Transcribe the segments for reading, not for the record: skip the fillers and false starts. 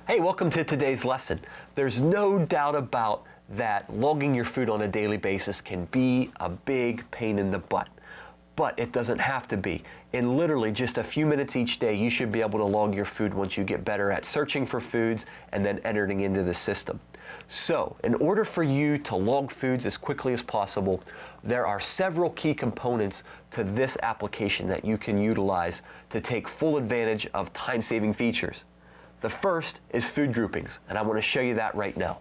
Hey, welcome to today's lesson. There's no doubt about that logging your food on a daily basis can be a big pain in the butt, but it doesn't have to be. In literally just a few minutes each day, you should be able to log your food once you get better at searching for foods and then entering into the system. So, in order for you to log foods as quickly as possible, there are several key components to this application that you can utilize to take full advantage of time-saving features. The first is food groupings, and I want to show you that right now.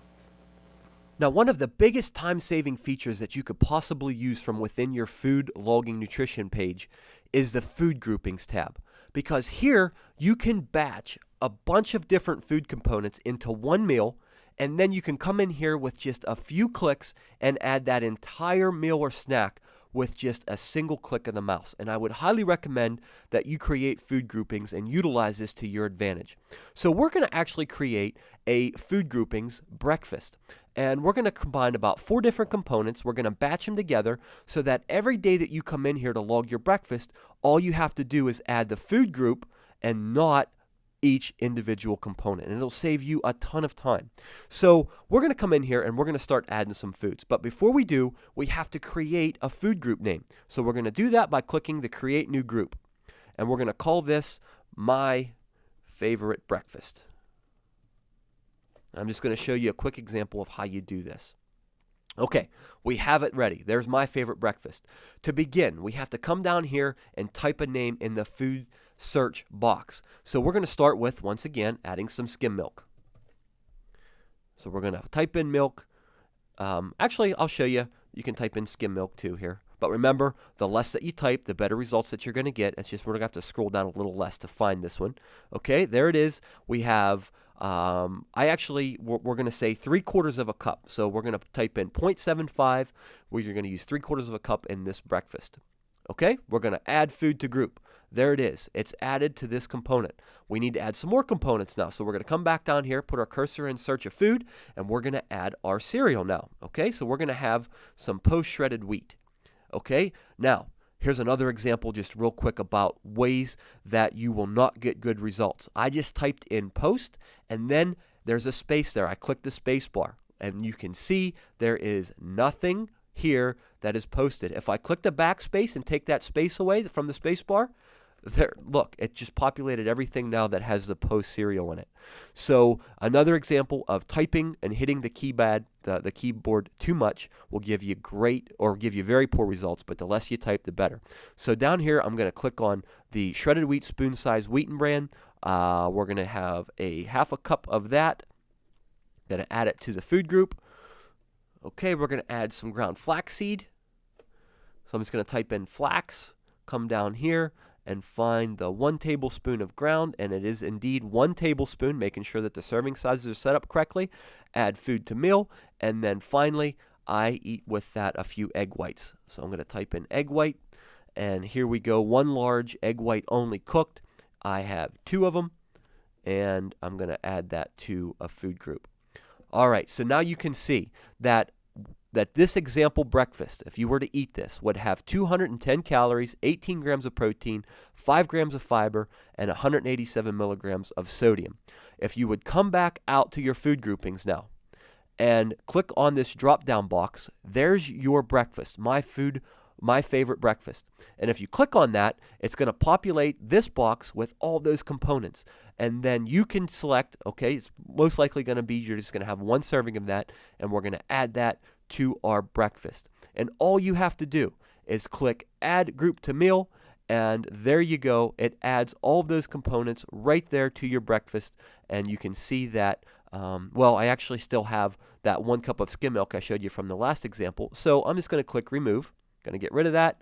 Now, one of the biggest time-saving features that you could possibly use from within your food logging nutrition page is the food groupings tab, because here you can batch a bunch of different food components into one meal, and then you can come in here with just a few clicks and add that entire meal or snack with just a single click of the mouse. And I would highly recommend that you create food groupings and utilize this to your advantage. So we're going to actually create a food groupings breakfast. And we're going to combine about 4 different components. We're going to batch them together so that every day that you come in here to log your breakfast, all you have to do is add the food group and not each individual component, and it'll save you a ton of time. So we're going to come in here and we're going to start adding some foods. But before we do, we have to create a food group name. So we're going to do that by clicking the Create New Group. And we're going to call this My Favorite Breakfast. I'm just going to show you a quick example of how you do this. Okay, we have it ready. There's My Favorite Breakfast. To begin, we have to come down here and type a name in the food search box. So we're going to start with, once again, adding some skim milk. So we're going to type in milk. Actually, I'll show you. You can type in skim milk too here. But remember, the less that you type, the better results that you're going to get. It's just we're going to have to scroll down a little less to find this one. Okay, there it is. We have, we're going to say 3/4 of a cup. So we're going to type in 0.75, where you're going to use 3/4 of a cup in this breakfast. Okay, we're going to add food to group. There it is. It's added to this component. We need to add some more components now. So we're going to come back down here, put our cursor in search of food, and we're going to add our cereal now. Okay, so we're going to have some post-shredded wheat. Okay, now here's another example just real quick about ways that you will not get good results. I just typed in post, and then there's a space there. I clicked the space bar, and you can see there is nothing here that is posted. If I click the backspace and take that space away from the space bar, there, look, it just populated everything now that has the post cereal in it. So another example of typing and hitting the keyboard too much will give you very poor results, but the less you type, the better. So down here, I'm going to click on the shredded wheat spoon size Wheaton Bran. We're going to have a 1/2 cup of that. Going to add it to the food group. Okay, we're going to add some ground flaxseed. So I'm just going to type in flax, come down here, and find the 1 tablespoon of ground, and it is indeed 1 tablespoon, making sure that the serving sizes are set up correctly. Add food to meal, and then finally, I eat with that a few egg whites. So I'm going to type in egg white, and here we go, 1 large egg white only cooked. I have 2 of them, and I'm going to add that to a food group. All right, so now you can see that this example breakfast, if you were to eat this, would have 210 calories, 18 grams of protein, 5 grams of fiber, and 187 milligrams of sodium. If you would come back out to your food groupings now and click on this drop-down box, there's your breakfast, My Favorite Breakfast. And if you click on that, it's going to populate this box with all those components. And then you can select, okay, it's most likely going to be you're just going to have 1 serving of that, and we're going to add that to our breakfast. And all you have to do is click Add Group to Meal, and there you go. It adds all of those components right there to your breakfast, and you can see that, I actually still have that 1 cup of skim milk I showed you from the last example. So I'm just going to click Remove, going to get rid of that,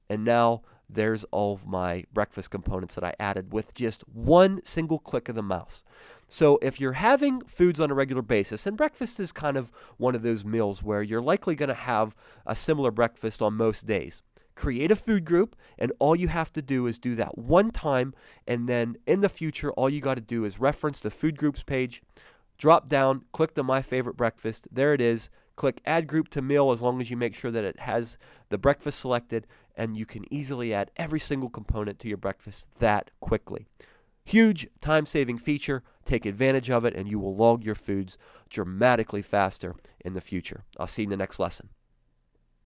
and now there's all of my breakfast components that I added with just 1 single click of the mouse. So if you're having foods on a regular basis, and breakfast is kind of one of those meals where you're likely going to have a similar breakfast on most days, create a food group, and all you have to do is do that 1 time, and then in the future, all you got to do is reference the food groups page, drop down, click the My Favorite Breakfast, there it is, click Add Group to Meal as long as you make sure that it has the breakfast selected, and you can easily add every single component to your breakfast that quickly. Huge time-saving feature. take advantage of it, and you will log your foods dramatically faster in the future. I'll see you in the next lesson.